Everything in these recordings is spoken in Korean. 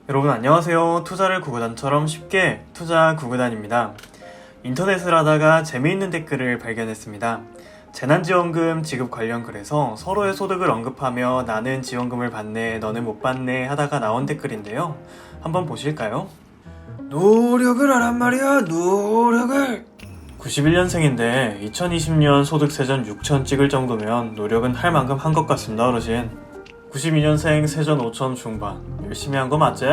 여러분 안녕하세요. 투자를 구구단처럼 쉽게 투자 구구단입니다. 인터넷을 하다가 재미있는 댓글을 발견했습니다. 재난지원금 지급 관련 글에서 서로의 소득을 언급하며 나는 지원금을 받네, 너는 못 받네 하다가 나온 댓글인데요. 한번 보실까요? 노력을 하란 말이야, 노력을. 91년생인데 2020년 소득세전 6천 찍을 정도면 노력은 할 만큼 한 것 같습니다, 어르신. 92년생 세전 5천 중반 열심히 한 거 맞지?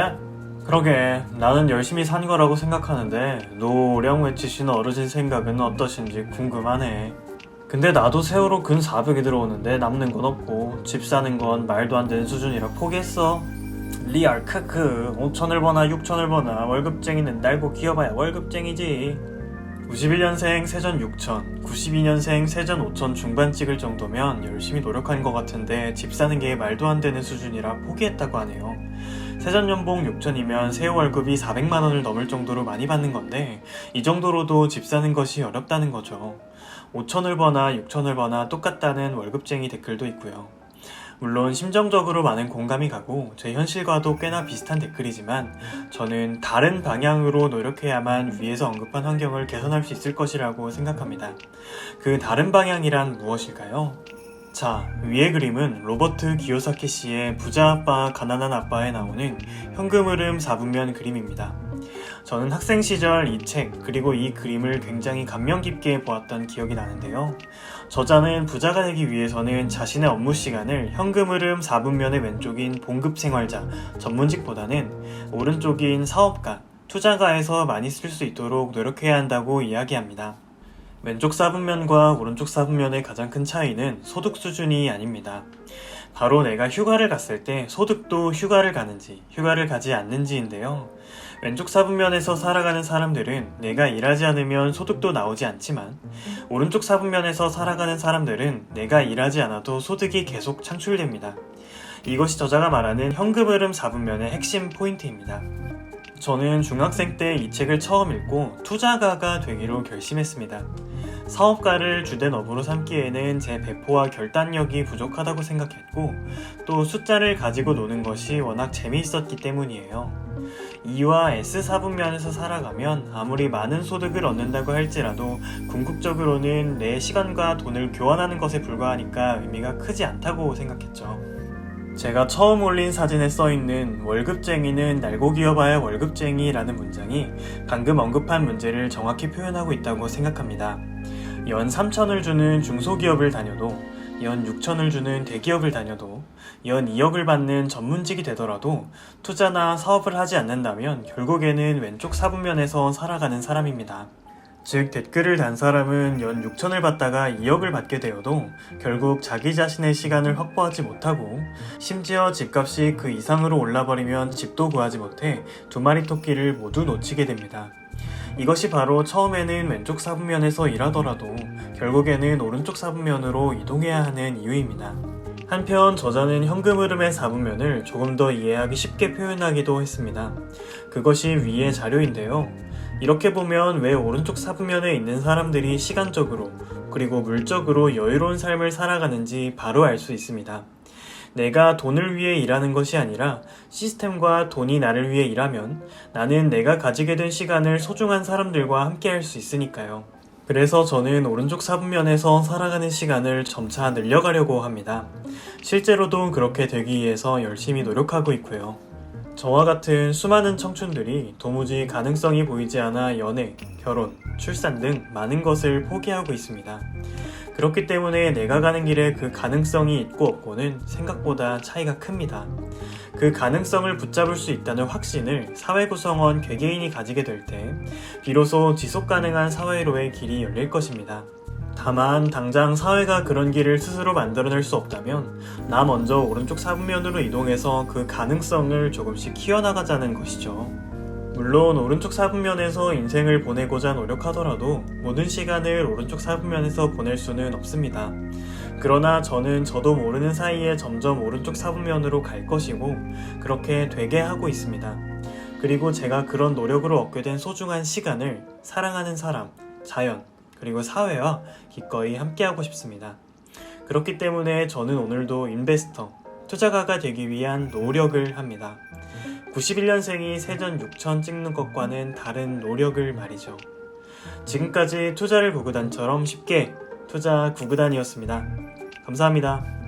그러게 나는 열심히 산 거라고 생각하는데 노령 외치시는 어르신 생각은 어떠신지 궁금하네. 근데 나도 세후로 근 400이 들어오는데 남는 건 없고 집 사는 건 말도 안 되는 수준이라 포기했어. 리얼 크크 5천을 버나 6천을 버나 월급쟁이는 날고 기어봐야 월급쟁이지. 91년생 세전 6천, 92년생 세전 5천 중반 찍을 정도면 열심히 노력한 것 같은데 집 사는 게 말도 안 되는 수준이라 포기했다고 하네요. 세전 연봉 6천이면 세후 월급이 400만 원을 넘을 정도로 많이 받는 건데 이 정도로도 집 사는 것이 어렵다는 거죠. 5천을 버나 6천을 버나 똑같다는 월급쟁이 댓글도 있고요. 물론 심정적으로 많은 공감이 가고 제 현실과도 꽤나 비슷한 댓글이지만 저는 다른 방향으로 노력해야만 위에서 언급한 환경을 개선할 수 있을 것이라고 생각합니다. 그 다른 방향이란 무엇일까요? 자, 위의 그림은 로버트 기요사키 씨의 부자 아빠, 가난한 아빠에 나오는 현금 흐름 4분면 그림입니다. 저는 학생 시절 이 책 그리고 이 그림을 굉장히 감명 깊게 보았던 기억이 나는데요. 저자는 부자가 되기 위해서는 자신의 업무 시간을 현금 흐름 4분면의 왼쪽인 봉급 생활자, 전문직보다는 오른쪽인 사업가, 투자가에서 많이 쓸 수 있도록 노력해야 한다고 이야기합니다. 왼쪽 4분면과 오른쪽 4분면의 가장 큰 차이는 소득 수준이 아닙니다. 바로 내가 휴가를 갔을 때 소득도 휴가를 가는지 휴가를 가지 않는지인데요. 왼쪽 4분면에서 살아가는 사람들은 내가 일하지 않으면 소득도 나오지 않지만 오른쪽 4분면에서 살아가는 사람들은 내가 일하지 않아도 소득이 계속 창출됩니다. 이것이 저자가 말하는 현금 흐름 4분면의 핵심 포인트입니다. 저는 중학생 때 이 책을 처음 읽고 투자가가 되기로 결심했습니다. 사업가를 주된 업으로 삼기에는 제 배포와 결단력이 부족하다고 생각했고 또 숫자를 가지고 노는 것이 워낙 재미있었기 때문이에요. E와 S4분면에서 살아가면 아무리 많은 소득을 얻는다고 할지라도 궁극적으로는 내 시간과 돈을 교환하는 것에 불과하니까 의미가 크지 않다고 생각했죠. 제가 처음 올린 사진에 써있는 월급쟁이는 날고 기어봐야 월급쟁이라는 문장이 방금 언급한 문제를 정확히 표현하고 있다고 생각합니다. 연 3천을 주는 중소기업을 다녀도 연 6천을 주는 대기업을 다녀도 연 2억을 받는 전문직이 되더라도 투자나 사업을 하지 않는다면 결국에는 왼쪽 4분면에서 살아가는 사람입니다. 즉 댓글을 단 사람은 연 6천을 받다가 2억을 받게 되어도 결국 자기 자신의 시간을 확보하지 못하고 심지어 집값이 그 이상으로 올라버리면 집도 구하지 못해 두 마리 토끼를 모두 놓치게 됩니다. 이것이 바로 처음에는 왼쪽 4분면에서 일하더라도 결국에는 오른쪽 4분면으로 이동해야 하는 이유입니다. 한편 저자는 현금 흐름의 4분면을 조금 더 이해하기 쉽게 표현하기도 했습니다. 그것이 위의 자료인데요. 이렇게 보면 왜 오른쪽 4분면에 있는 사람들이 시간적으로 그리고 물적으로 여유로운 삶을 살아가는지 바로 알 수 있습니다. 내가 돈을 위해 일하는 것이 아니라 시스템과 돈이 나를 위해 일하면 나는 내가 가지게 된 시간을 소중한 사람들과 함께 할 수 있으니까요. 그래서 저는 오른쪽 4분면에서 살아가는 시간을 점차 늘려가려고 합니다. 실제로도 그렇게 되기 위해서 열심히 노력하고 있고요. 저와 같은 수많은 청춘들이 도무지 가능성이 보이지 않아 연애, 결혼, 출산 등 많은 것을 포기하고 있습니다. 그렇기 때문에 내가 가는 길에 그 가능성이 있고 없고는 생각보다 차이가 큽니다. 그 가능성을 붙잡을 수 있다는 확신을 사회 구성원 개개인이 가지게 될 때 비로소 지속 가능한 사회로의 길이 열릴 것입니다. 다만 당장 사회가 그런 길을 스스로 만들어낼 수 없다면 나 먼저 오른쪽 4분면으로 이동해서 그 가능성을 조금씩 키워나가자는 것이죠. 물론 오른쪽 4분면에서 인생을 보내고자 노력하더라도 모든 시간을 오른쪽 4분면에서 보낼 수는 없습니다. 그러나 저는 저도 모르는 사이에 점점 오른쪽 4분면으로 갈 것이고 그렇게 되게 하고 있습니다. 그리고 제가 그런 노력으로 얻게 된 소중한 시간을 사랑하는 사람, 자연, 그리고 사회와 기꺼이 함께하고 싶습니다. 그렇기 때문에 저는 오늘도 인베스터, 투자가가 되기 위한 노력을 합니다. 91년생이 세전 6천 찍는 것과는 다른 노력을 말이죠. 지금까지 투자를 구구단처럼 쉽게 투자 구구단이었습니다. 감사합니다.